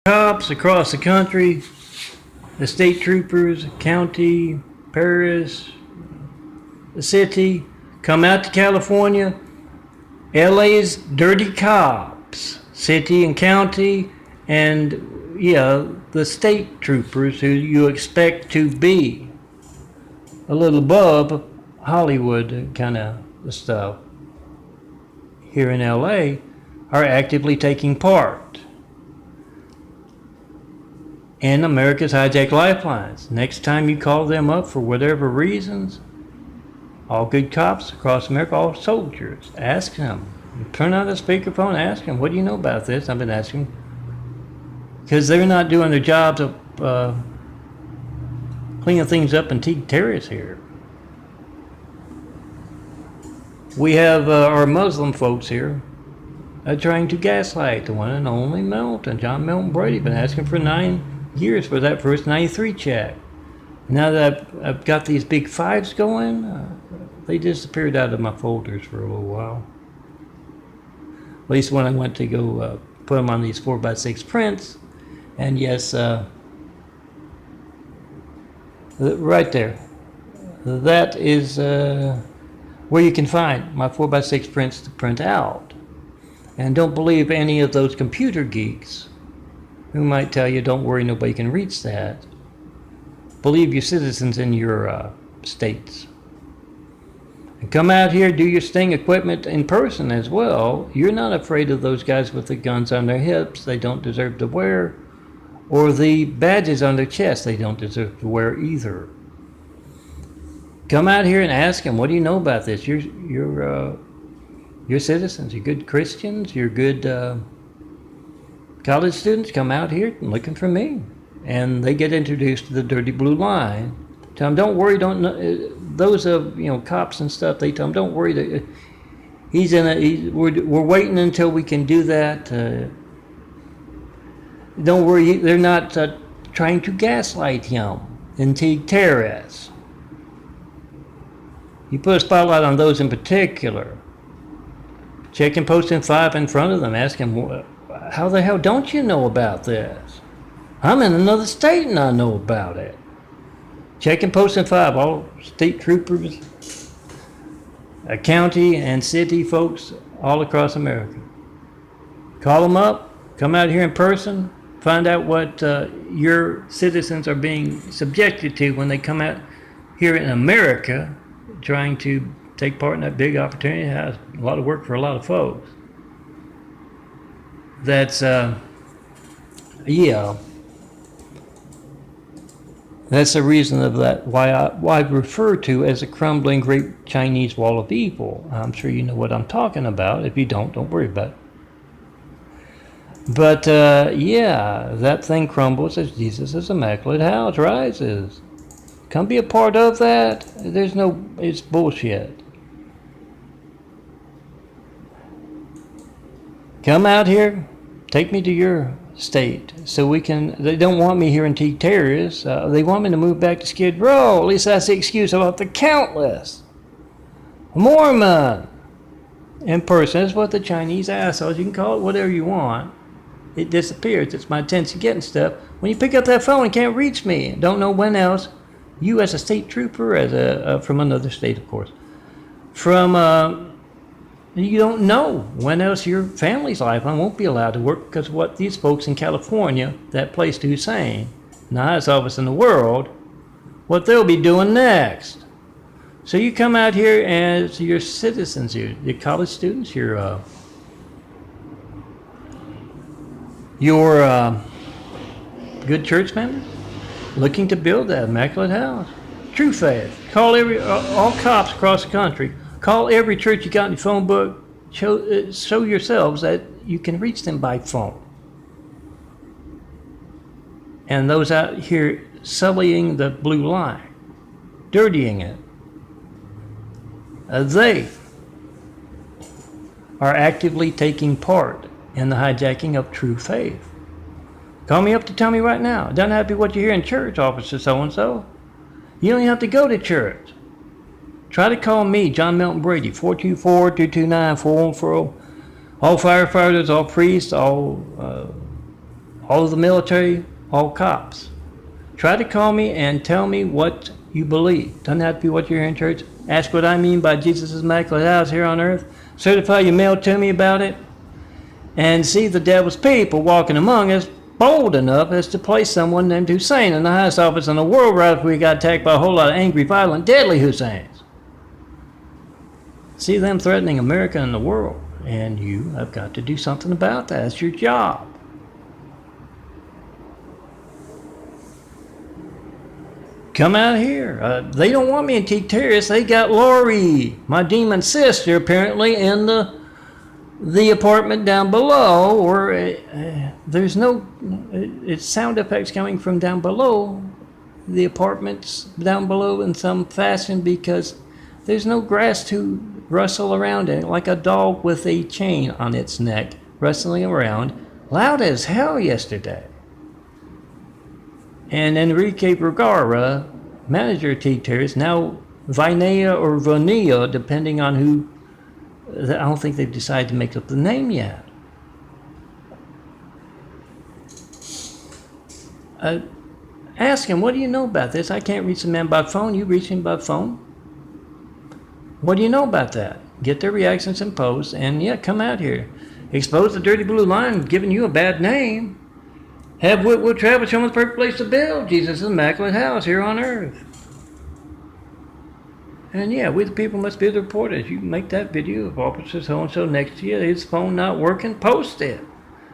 Cops across the country, the state troopers, county, parish, the city, come out to California. LA's dirty cops, city and county, and the state troopers who you expect to be a little above Hollywood kind of stuff here in LA are actively taking part in America's hijacked lifelines. Next time you call them up for whatever reasons, all good cops across America, all soldiers, ask them. Turn on the speakerphone, ask them, what do you know about this? I've been asking. Because they're not doing their jobs of cleaning things up in TEAGUE Terrace here. We have our Muslim folks here trying to gaslight the one and only John Milton Brady. Been asking for 9 years for that first 93 check. Now that I've got these big fives going, they disappeared out of my folders for a little while. At least when I went to go put them on these 4x6 prints. And yes, right there, that is where you can find my 4x6 prints to print out. And don't believe any of those computer geeks who might tell you, don't worry, nobody can reach that. Believe your citizens in your states. And come out here, do your sting equipment in person as well. You're not afraid of those guys with the guns on their hips they don't deserve to wear, or the badges on their chest they don't deserve to wear either. Come out here and ask them, what do you know about this? You're citizens, you're good Christians, you're good college students. Come out here looking for me. And they get introduced to the dirty blue line. Tell them, don't worry, those cops and stuff, they tell them, don't worry, we're waiting until we can do that. Don't worry, they're not trying to gaslight him in TEAGUE Terrace. You put a spotlight on those in particular. Check and post in 5 in front of them. Ask them, how the hell don't you know about this? I'm in another state and I know about it. Check and post in 5. All state troopers, county and city folks all across America. Call them up. Come out here in person. Find out what your citizens are being subjected to when they come out here in America trying to take part in that big opportunity. It has a lot of work for a lot of folks. That's, that's the reason of that, why I refer to as a crumbling great Chinese wall of evil. I'm sure you know what I'm talking about. If you don't worry about it. But, that thing crumbles as Jesus' immaculate house rises. Come be a part of that. It's bullshit. Come out here, take me to your state so we can. They don't want me here in TEAGUE Terrace. They want me to move back to Skid Row. At least that's the excuse about the countless Mormon in person. That's what the Chinese assholes, you can call it whatever you want. It disappears. It's my attention getting stuff. When you pick up that phone and can't reach me, don't know when else, you as a state trooper, from another state, of course, you don't know when else your family's lifeline won't be allowed to work because of what these folks in California, that place to Hussein, the highest office in the world, what they'll be doing next. So you come out here as your citizens, your college students, your good church members, looking to build that immaculate house. True faith. Call all cops across the country. Call every church you got in your phone book. Show yourselves that you can reach them by phone. And those out here sullying the blue line, dirtying it, they are actively taking part in the hijacking of true faith. Call me up to tell me right now. It doesn't have to be what you hear in church, Officer so-and-so. You don't even have to go to church. Try to call me, John Milton Brady, 424-229-4140. All firefighters, all priests, all all of the military, all cops. Try to call me and tell me what you believe. Doesn't have to be what you hear in church. Ask what I mean by Jesus' immaculate house here on earth. Certify your mail to me about it. And see the devil's people walking among us bold enough as to place someone named Hussein in the highest office in the world right after we got attacked by a whole lot of angry, violent, deadly Husseins. See them threatening America and the world. And you have got to do something about that. It's your job. Come out here. They don't want me in Teague Terrace. They got Lori, my demon sister, apparently in the apartment down below, or there's no it's sound effects coming from down below the apartments down below in some fashion, because there's no grass to rustle around in, like a dog with a chain on its neck rustling around loud as hell yesterday. And Enrique Vergara, manager of Teague Terrace, now Vinea or Vonea, depending on who. I don't think they've decided to make up the name yet. Ask him, what do you know about this? I can't reach the man by phone. You reach him by phone. What do you know about that? Get their reactions and posts, and yeah, come out here. Expose the dirty blue line giving you a bad name. Have Whitwood Travel show them the perfect place to build Jesus' immaculate house here on earth. And yeah, we the people must be the reporters. You make that video of Officer so-and-so next to you, his phone not working, post it.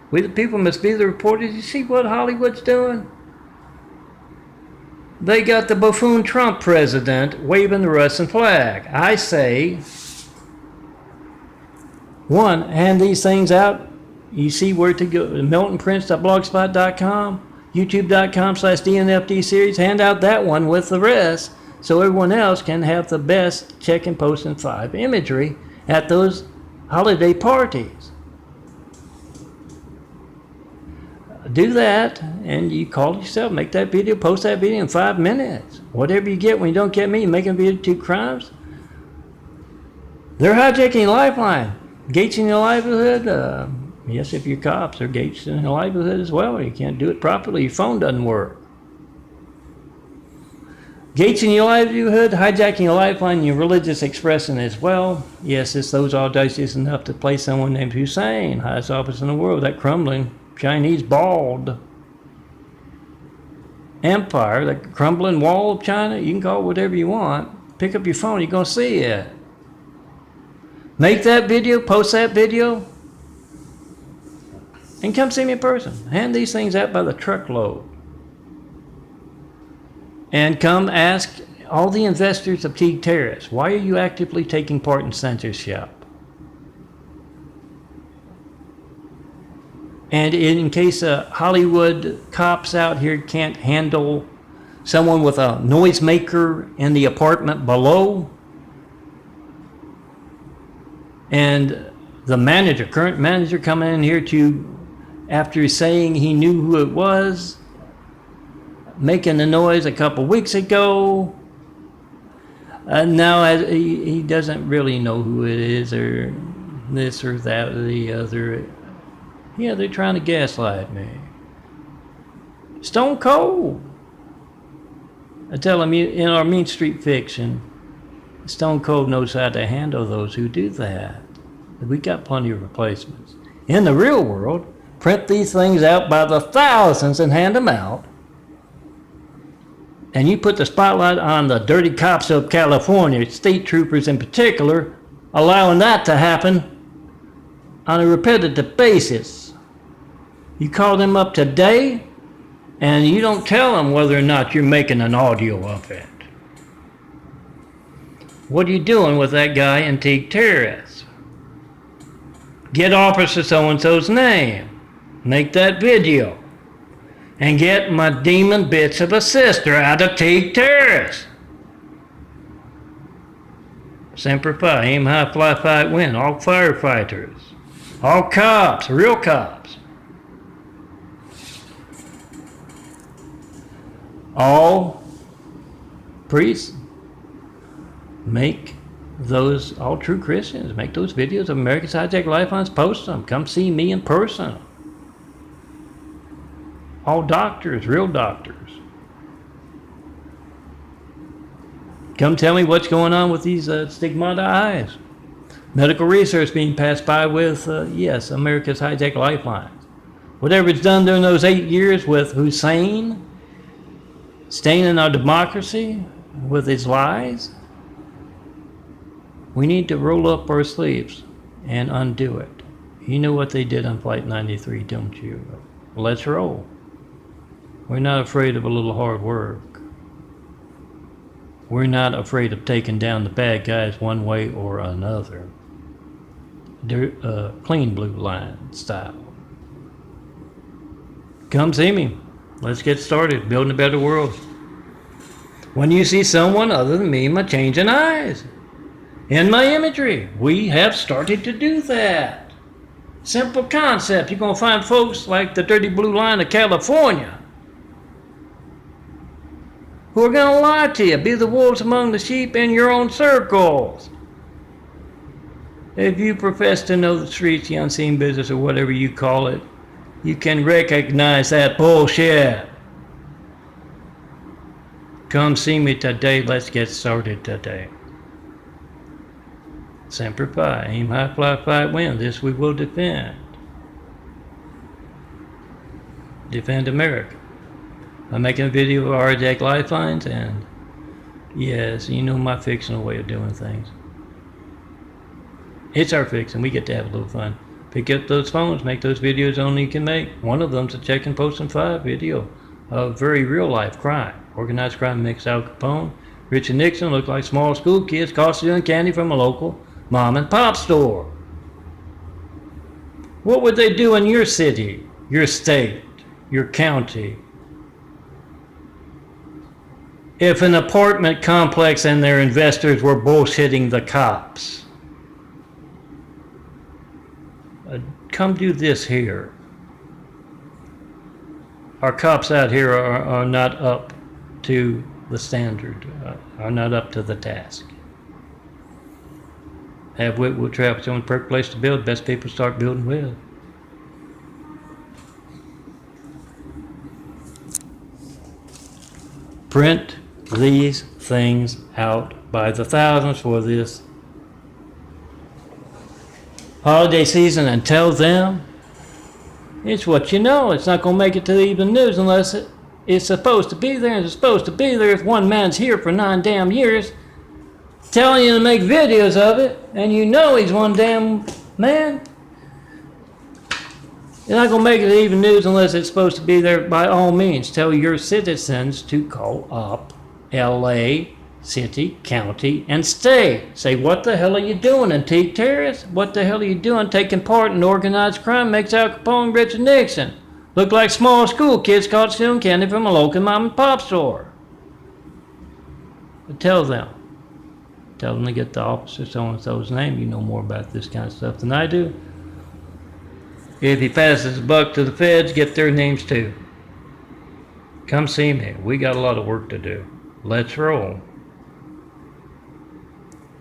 We the people must be the reporters. You see what Hollywood's doing? They got the buffoon Trump president waving the Russian flag. I say, one, hand these things out. You see where to go. MiltonPrince.blogspot.com, YouTube.com/DNFD series. Hand out that one with the rest, so everyone else can have the best check and post and 5 imagery at those holiday parties. Do that, and you call yourself, make that video, post that video in 5 minutes. Whatever you get when you don't get me, making a video 2 crimes. They're hijacking your lifeline, gauging your livelihood. Yes, if you're cops, they're gauging your livelihood as well. You can't do it properly, your phone doesn't work. Gauging your livelihood, hijacking your lifeline, your religious expression as well. Yes, it's those audacious enough to place someone named Hussein, highest office in the world, that crumbling Chinese bald empire, that crumbling wall of China. You can call it whatever you want. Pick up your phone, you're going to see it. Make that video, post that video, and come see me in person. Hand these things out by the truckload. And come ask all the investors of Teague Terrace, why are you actively taking part in censorship? And in case Hollywood cops out here can't handle someone with a noisemaker in the apartment below, and the manager, current manager, coming in here to, after saying he knew who it was, making the noise a couple weeks ago, now he doesn't really know who it is, or this or that or the other. Yeah, they're trying to gaslight me. Stone cold. I tell them, in our Mean Street fiction, Stone Cold knows how to handle those who do that. We got plenty of replacements. In the real world, print these things out by the thousands and hand them out. And you put the spotlight on the dirty cops of California, state troopers in particular, allowing that to happen on a repetitive basis. You call them up today, and you don't tell them whether or not you're making an audio of it. What are you doing with that guy in Teague Terrace? Get Officer so-and-so's name. Make that video. And get my demon bitch of a sister out of Teague Terrace. Semper Fi, aim high, fly, fight, win. All firefighters. All cops, real cops. All priests. Make those, all true Christians, make those videos of America's Hijacked Lifelines, post them. Come see me in person. All doctors, real doctors. Come tell me what's going on with these stigmata eyes. Medical research being passed by with, yes, America's hijacked lifelines. Whatever it's done during those 8 years with Hussein, staining our democracy with his lies, we need to roll up our sleeves and undo it. You know what they did on Flight 93, don't you? Let's roll. We're not afraid of a little hard work. We're not afraid of taking down the bad guys one way or another. Clean blue line style. Come see me. Let's get started building a better world. When you see someone other than me, my changing eyes. In my imagery, we have started to do that. Simple concept. You're going to find folks like the dirty blue line of California who are going to lie to you, be the wolves among the sheep in your own circles. If you profess to know the streets, the unseen business, or whatever you call it, you can recognize that bullshit. Come see me today. Let's get started today. Semper Fi, aim high, fly, fight, win. This we will defend. Defend America. I'm making a video of RJAC lifelines, and yes, you know my fictional way of doing things. It's our fix, and we get to have a little fun. Pick up those phones, make those videos only you can make. One of them's a check and post and 5 video of very real life crime. Organized crime mix Al Capone. Richard Nixon looked like small school kids costing candy from a local mom and pop store. What would they do in your city, your state, your county, if an apartment complex and their investors were bullshitting the cops? Come do this here. Our cops out here are not up to the standard, are not up to the task. Have wit, will travel, it's the only perfect place to build. Best people start building with. Print these things out by the thousands for this holiday season and tell them it's what you know. It's not going to make it to the evening news unless it's supposed to be there, and it's supposed to be there if one man's here for 9 damn years telling you to make videos of it, and you know he's one damn man. You're not going to make it to the evening news unless it's supposed to be there. By all means, tell your citizens to call up LA, city, county, and state. Say, what the hell are you doing, antique terrorists? What the hell are you doing taking part in organized crime makes Al Capone, Richard Nixon look like small school kids caught stealing candy from a local mom and pop store? But tell them to get the officer so-and-so's name. You know more about this kind of stuff than I do. If he passes the buck to the feds, get their names too. Come see me. We got a lot of work to do. Let's roll.